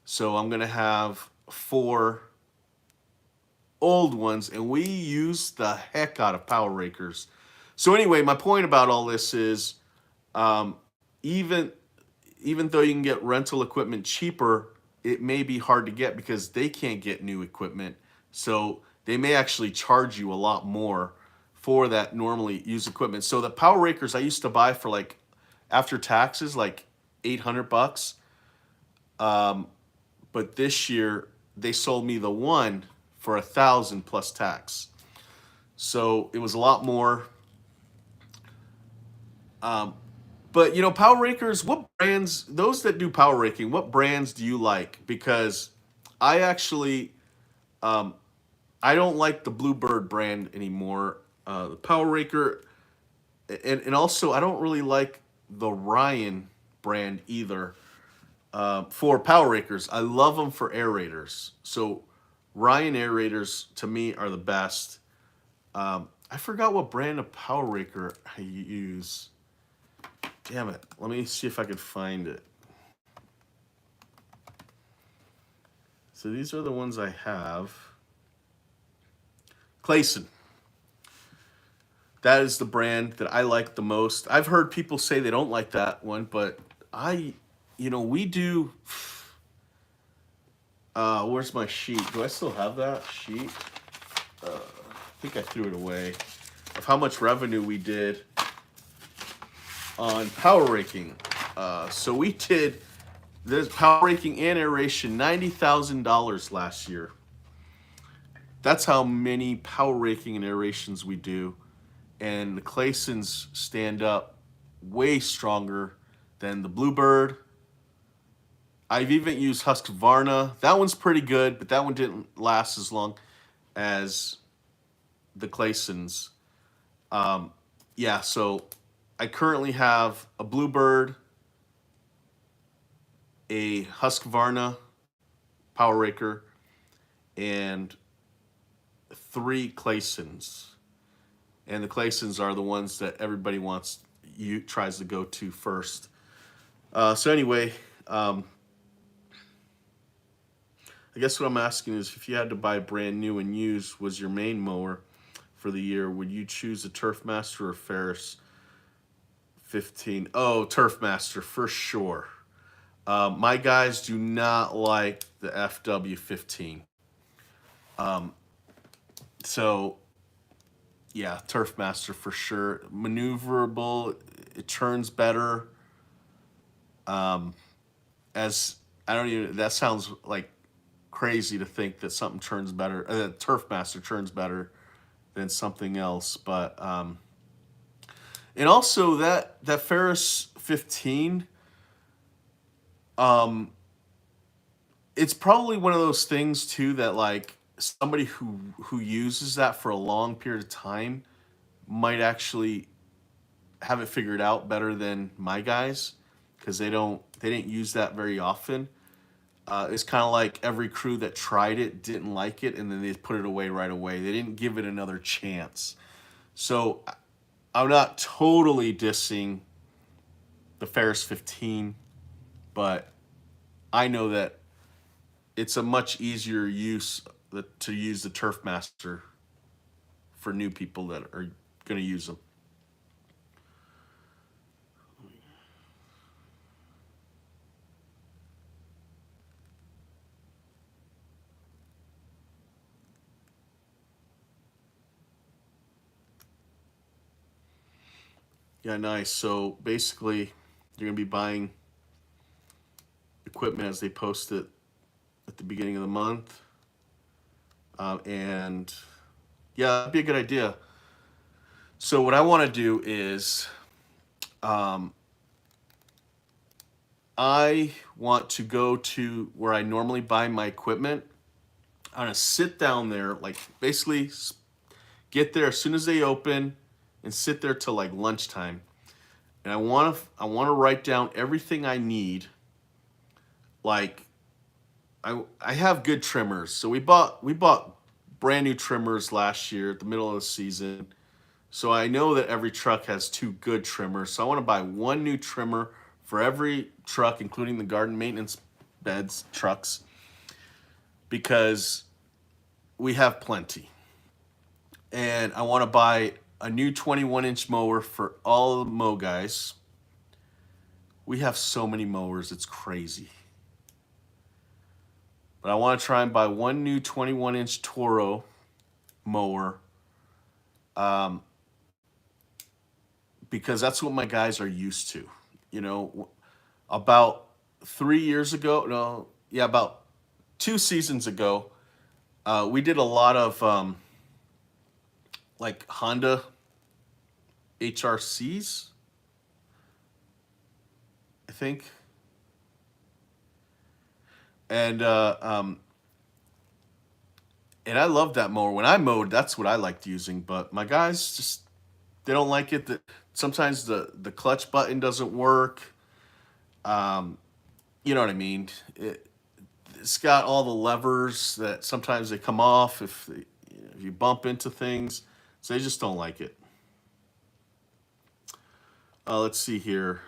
So I'm going to have 4 old ones, and we use the heck out of Power Rakers. So anyway, my point about all this is, um, even even though you can get rental equipment cheaper, it may be hard to get because they can't get new equipment. So they may actually charge you a lot more for that normally used equipment. So the Power Rakers I used to buy for like after taxes like $800. But this year they sold me the one for 1,000 plus tax. So it was a lot more. But you know, power rakers, what brands, those that do power raking, what brands do you like? Because I actually, I don't like the Bluebird brand anymore. The power raker, and also I don't really like the Ryan brand either. For power rakers, I love them for aerators. So Ryan aerators to me are the best. I forgot what brand of power raker I use. Damn it. Let me see if I can find it. So these are the ones I have. Clayson. That is the brand that I like the most. I've heard people say they don't like that one, but we do. Where's my sheet? Do I still have that sheet? I think I threw it away. Of how much revenue we did on power raking. So we did this power raking and aeration $90,000 last year. That's how many power raking and aerations we do. And the Claysons stand up way stronger than the Bluebird. I've even used Husqvarna. That one's pretty good, but that one didn't last as long as the Claysons. Yeah, so I currently have a Bluebird, a Husqvarna power raker, and 3 Claysons. And the Claysons are the ones that everybody tries to go to first. So anyway, I guess what I'm asking is, if you had to buy brand new and used was your main mower for the year, would you choose a Turfmaster or Ferris 15? Oh, Turfmaster for sure. My guys do not like the FW15. So yeah, Turfmaster for sure. Maneuverable, it turns better. As I don't even, that sounds like crazy to think that something turns better, that Turfmaster turns better than something else. But and also that Ferris 15, it's probably one of those things too that like somebody who uses that for a long period of time might actually have it figured out better than my guys, because they didn't use that very often. It's kind of like every crew that tried it didn't like it, and then they put it away right away. They didn't give it another chance. So I'm not totally dissing the Ferris 15, but I know that it's a much easier to use the Turfmaster for new people that are going to use them. Yeah, nice. So basically, you're going to be buying equipment as they post it at the beginning of the month. And yeah, that'd be a good idea. So what I want to do is, I want to go to where I normally buy my equipment. I'm going to sit down there, like basically get there as soon as they open and sit there till like lunchtime. And I want to write down everything I need. Like I have good trimmers. So we bought brand new trimmers last year at the middle of the season. So I know that every truck has two good trimmers. So I want to buy one new trimmer for every truck, including the garden maintenance beds trucks, because we have plenty. And I want to buy a new 21-inch mower for all the mow guys. We have so many mowers, it's crazy. But I want to try and buy one new 21-inch Toro mower, because that's what my guys are used to. You know, about 3 years ago, no, yeah, about 2 seasons ago, we did a lot of like Honda HRCs, I think. And and I love that mower. When I mowed, that's what I liked using. But my guys just, they don't like it. That sometimes the clutch button doesn't work. You know what I mean? It's got all the levers that sometimes they come off if you bump into things. So they just don't like it. Let's see here.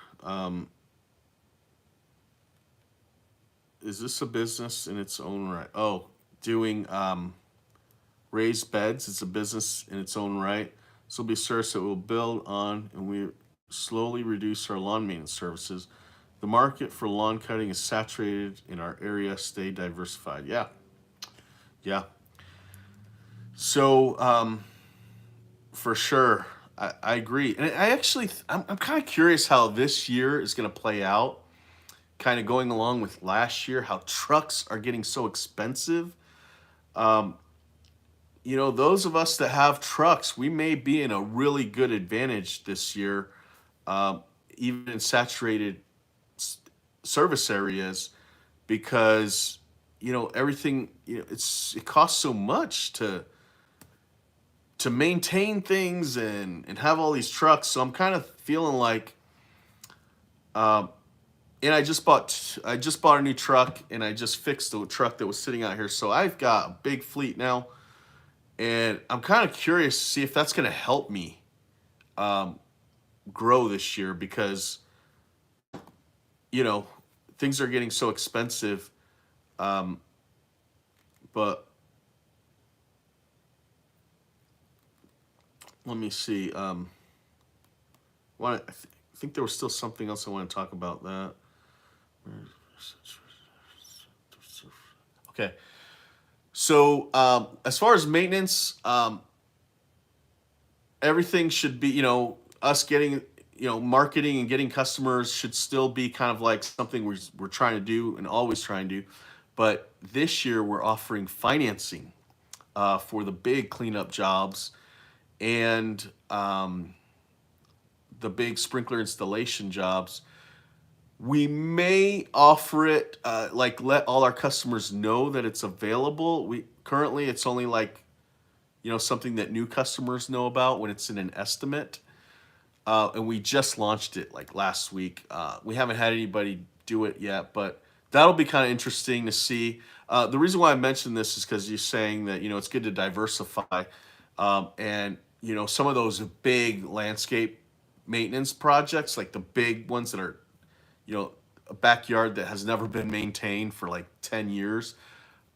Is this a business in its own right? Oh, doing raised beds. It's a business in its own right. This will be a service that we'll build on, and we slowly reduce our lawn maintenance services. The market for lawn cutting is saturated in our area. Stay diversified. Yeah, yeah. So for sure, I agree, and I actually I'm kind of curious how this year is going to play out. Kind of going along with last year, how trucks are getting so expensive. You know, those of us that have trucks, we may be in a really good advantage this year, even in saturated service areas, because you know everything. You know, it costs so much to maintain things and have all these trucks. So I'm kind of feeling like, and I just bought a new truck, and I just fixed the truck that was sitting out here. So I've got a big fleet now, and I'm kind of curious to see if that's going to help me grow this year, because you know things are getting so expensive. But let me see. I think there was still something else I want to talk about that. Okay. So as far as maintenance, everything should be, you know, us getting, you know, marketing and getting customers should still be kind of like something we're trying to do and always trying to do. But this year we're offering financing for the big cleanup jobs and the big sprinkler installation jobs. We may offer it, like let all our customers know that it's available. We currently it's only like, you know, something that new customers know about when it's in an estimate. And we just launched it like last week. We haven't had anybody do it yet, but that'll be kind of interesting to see. The reason why I mentioned this is because you're saying that, you know, it's good to diversify. And, you know, some of those big landscape maintenance projects, like the big ones that are, you know, a backyard that has never been maintained for like 10 years,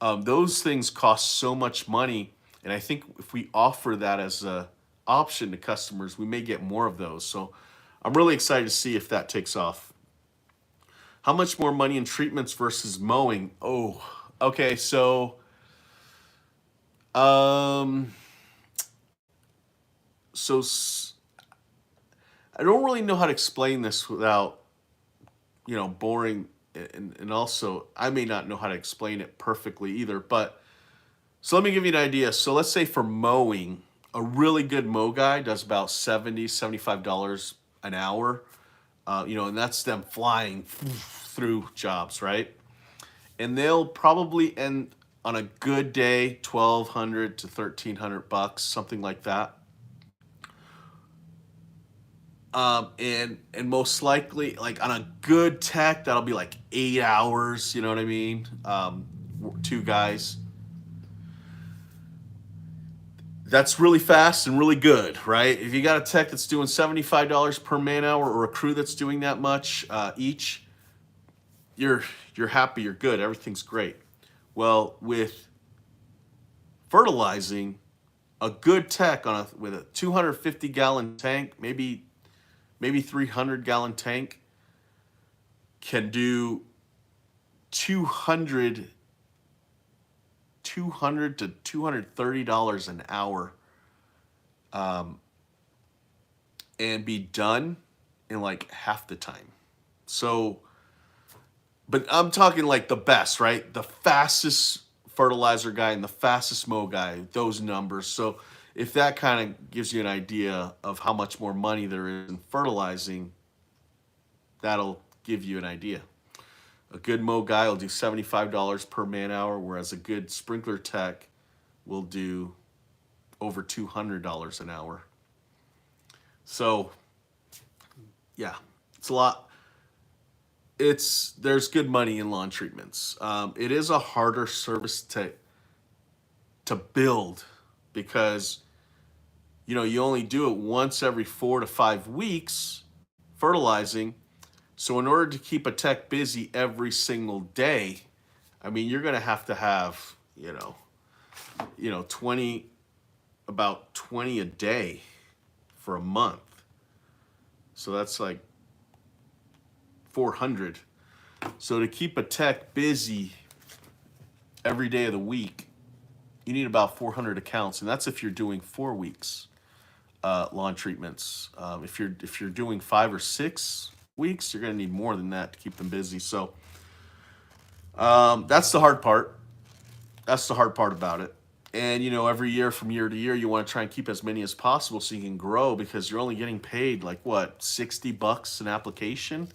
those things cost so much money. And I think if we offer that as a option to customers, we may get more of those. So I'm really excited to see if that takes off. How much more money in treatments versus mowing? Oh, okay. So, um, so I don't really know how to explain this without, you know, boring, and also I may not know how to explain it perfectly either. But so let me give you an idea. So let's say for mowing, a really good mow guy does about $75 an hour. You know, and that's them flying through jobs, right? And they'll probably end on a good day, 1,200 to 1,300 bucks, something like that. And most likely, like on a good tech, that'll be like 8 hours. You know what I mean? Two guys. that's really fast and really good, right? If you got a tech that's doing $75 per man hour, or a crew that's doing that much each, you're happy, you're good, everything's great. Well, with fertilizing, a good tech with a 250-gallon tank, maybe 300-gallon tank, can do 200 to $230 an hour, and be done in like half the time. So, but I'm talking like the best, right? The fastest fertilizer guy and the fastest mow guy, those numbers. So if that kind of gives you an idea of how much more money there is in fertilizing, that'll give you an idea. A good mow guy will do $75 per man hour, whereas a good sprinkler tech will do over $200 an hour. So, yeah, it's a lot. There's good money in lawn treatments. It is a harder service to build, because you only do it once every 4 to 5 weeks, fertilizing. So in order to keep a tech busy every single day, I mean, you're going to have 20 a day for a month. So that's like 400. So to keep a tech busy every day of the week, you need about 400 accounts, and that's if you're doing 4 weeks lawn treatments. If you're doing 5 or 6 weeks, you're going to need more than that to keep them busy. So that's the hard part. That's the hard part about it. And every year, from year to year, you want to try and keep as many as possible so you can grow, because you're only getting paid like what, $60 an application,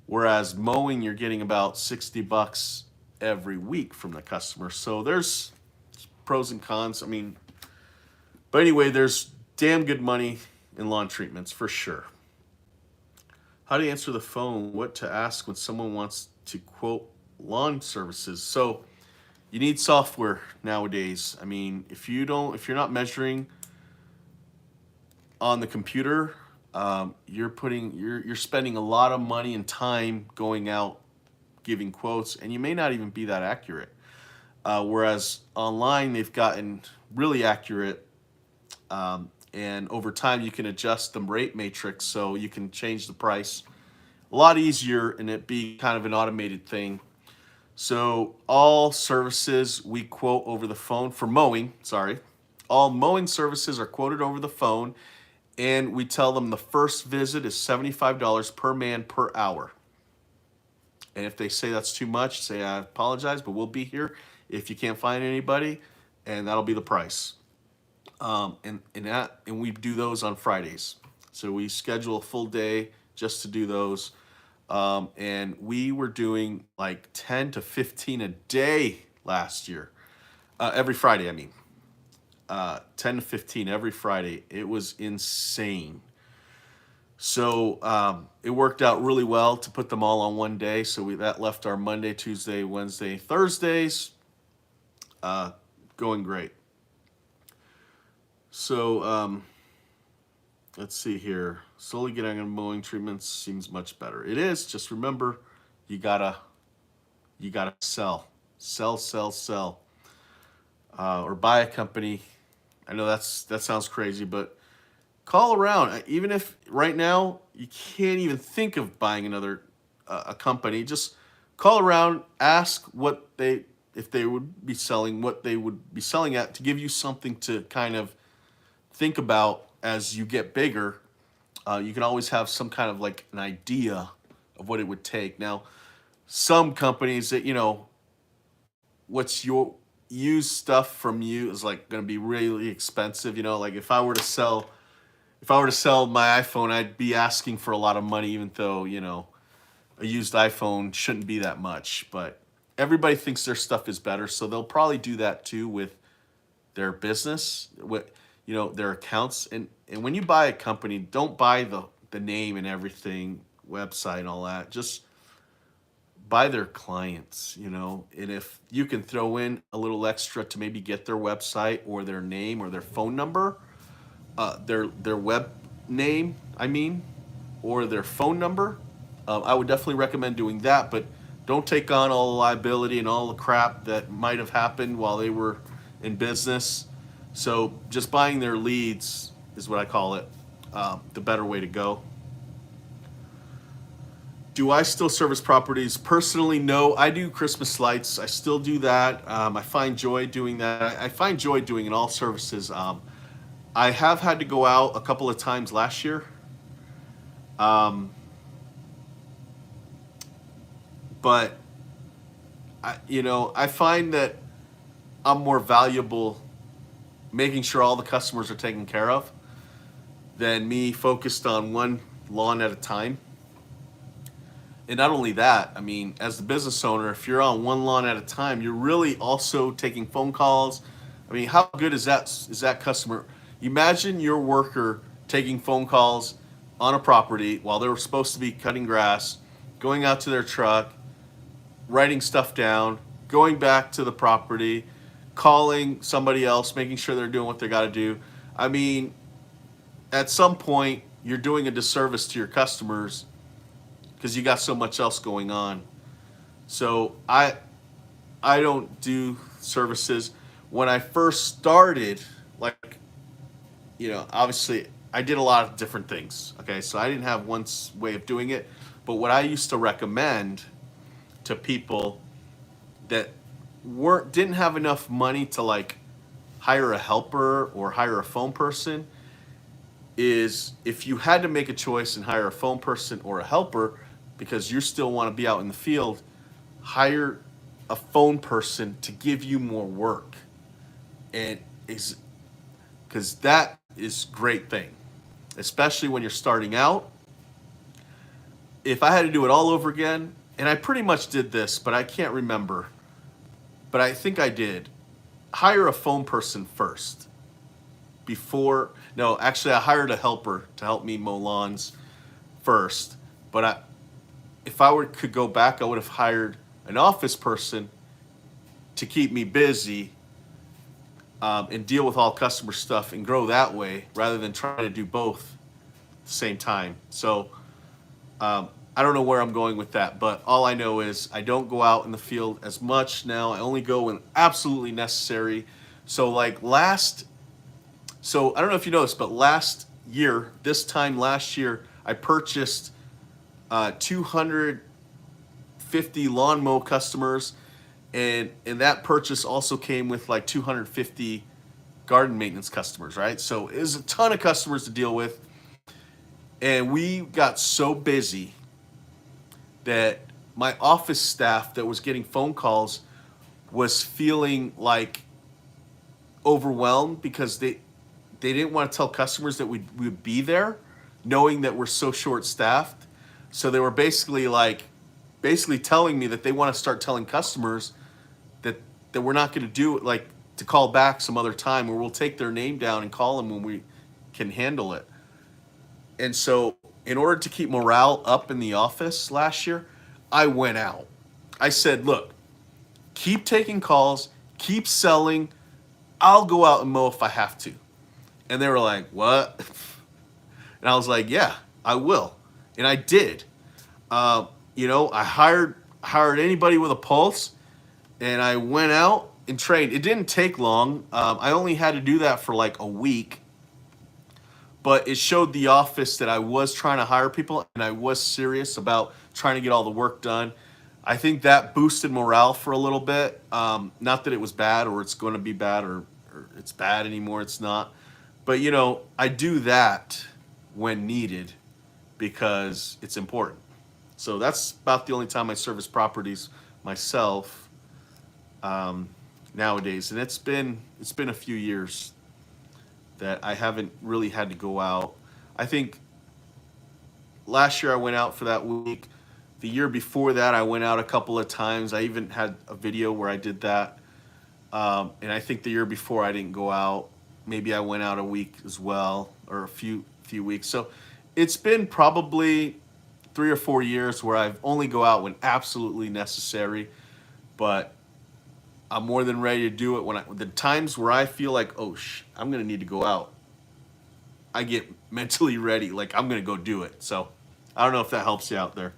whereas mowing, you're getting about $60 every week from the customer. So there's pros and cons. I mean, but anyway, there's damn good money in lawn treatments for sure. How do you answer the phone? What to ask when someone wants to quote lawn services? So you need software nowadays. I mean, if you're not measuring on the computer, you're spending a lot of money and time going out giving quotes, and you may not even be that accurate. Whereas online, they've gotten really accurate, and over time you can adjust the rate matrix, so you can change the price a lot easier, and it be kind of an automated thing. So all services we quote over the phone for mowing, all mowing services are quoted over the phone, and we tell them the first visit is $75 per man per hour. And if they say that's too much, say, I apologize, but we'll be here if you can't find anybody, and that'll be the price. And we do those on Fridays. So we schedule a full day just to do those. And we were doing like 10 to 15 a day last year. Every Friday, I mean. 10 to 15 every Friday. It was insane. So it worked out really well to put them all on one day. So that left our Monday, Tuesday, Wednesday, Thursdays going great. So let's see here. Slowly getting on mowing treatments seems much better. It is. Just remember, you gotta sell, or buy a company. I know that sounds crazy, but call around. Even if right now you can't even think of buying another a company, just call around, ask if they would be selling, what they would be selling at, to give you something to kind of think about as you get bigger. You can always have some kind of like an idea of what it would take. Now, some companies that, what's your used stuff from you is like going to be really expensive. Like if I were to sell my iPhone, I'd be asking for a lot of money, even though, a used iPhone shouldn't be that much. But everybody thinks their stuff is better, so they'll probably do that too with their business, their accounts. And when you buy a company, don't buy the name and everything, website and all that. Just by their clients, you know, and if you can throw in a little extra to maybe get their website or their name or their phone number, their web name, I mean, or their phone number, I would definitely recommend doing that. But don't take on all the liability and all the crap that might have happened while they were in business. So just buying their leads is what I call it, the better way to go. Do I still service properties? Personally, no. I do Christmas lights. I still do that. I find joy doing that. I find joy doing in all services. I have had to go out a couple of times last year. But I find that I'm more valuable making sure all the customers are taken care of than me focused on one lawn at a time. And not only that, I mean, as the business owner, if you're on one lawn at a time, you're really also taking phone calls. I mean, how good is that customer? Imagine your worker taking phone calls on a property while they were supposed to be cutting grass, going out to their truck, writing stuff down, going back to the property, calling somebody else, making sure they're doing what they got to do. I mean, at some point, you're doing a disservice to your customers because you got so much else going on. So I don't do services. When I first started, like, obviously I did a lot of different things. Okay, so I didn't have one way of doing it. But what I used to recommend to people that didn't have enough money to like hire a helper or hire a phone person is, if you had to make a choice and hire a phone person or a helper because you still want to be out in the field, hire a phone person to give you more work. And because that is a great thing, especially when you're starting out. If I had to do it all over again, and I pretty much did this, but I can't remember, but I think I did, hire a phone person first before. No, actually I hired a helper to help me mow lawns first. But if I could go back, I would have hired an office person to keep me busy, and deal with all customer stuff and grow that way rather than trying to do both at the same time. So I don't know where I'm going with that, but all I know is I don't go out in the field as much now. I only go when absolutely necessary. So I don't know if you know this, but this time last year, I purchased 250 lawn mow customers, and that purchase also came with like 250 garden maintenance customers, right? So it was a ton of customers to deal with, and we got so busy that my office staff that was getting phone calls was feeling like overwhelmed because they didn't want to tell customers that we would be there, knowing that we're so short staffed. So they were basically telling me that they want to start telling customers that we're not going to do it, like to call back some other time, or we'll take their name down and call them when we can handle it. And so in order to keep morale up in the office last year, I went out. I said, look, keep taking calls, keep selling. I'll go out and mow if I have to. And they were like, what? And I was like, yeah, I will. And I did. I hired anybody with a pulse, and I went out and trained. It didn't take long. I only had to do that for like a week, but it showed the office that I was trying to hire people and I was serious about trying to get all the work done. I think that boosted morale for a little bit. Not that it was bad or it's going to be bad or it's bad anymore. It's not. But, I do that when needed because it's important. So that's about the only time I service properties myself nowadays. And it's been a few years that I haven't really had to go out. I think last year I went out for that week. The year before that, I went out a couple of times. I even had a video where I did that. And I think the year before I didn't go out. Maybe I went out a week as well, or a few weeks. So it's been probably 3 or 4 years where I've only go out when absolutely necessary, but I'm more than ready to do it when the times where I feel like, oh, I'm gonna need to go out. I get mentally ready, like I'm gonna go do it. So I don't know if that helps you out there.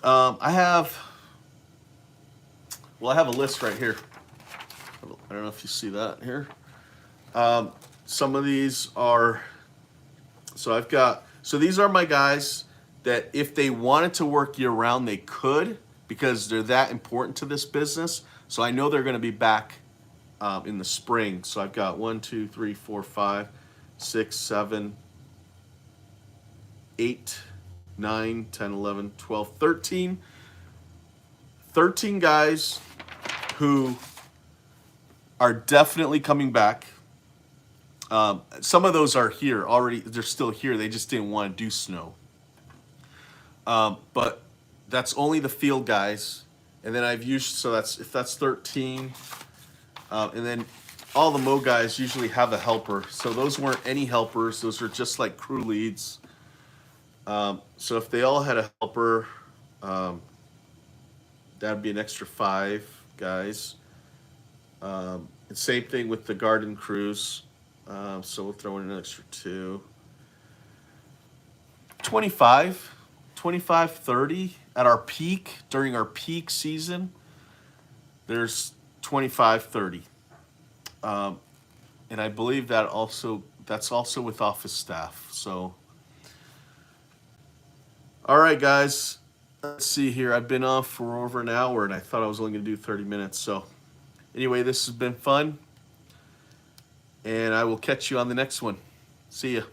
I have a list right here. I don't know if you see that here. Some of these are, so these are my guys that if they wanted to work year round, they could, because they're that important to this business. So I know they're going to be back in the spring. So I've got 1, 2, 3, 4, 5, 6, 7, 8, 9, 10, 11, 12, 13. 13 guys who are definitely coming back. Some of those are here already. They're still here. They just didn't want to do snow. But that's only the field guys. And then I've used, so that's, if that's 13. And then all the mow guys usually have a helper. So those weren't any helpers. Those are just like crew leads. So if they all had a helper, that'd be an extra 5 guys. And same thing with the garden crews. So we'll throw in an extra 2. 25, 30 at our peak, during our peak season. There's 25, 30. And I believe that's also with office staff. So, all right, guys. Let's see here. I've been off for over an hour, and I thought I was only going to do 30 minutes. So, anyway, this has been fun, and I will catch you on the next one. See ya.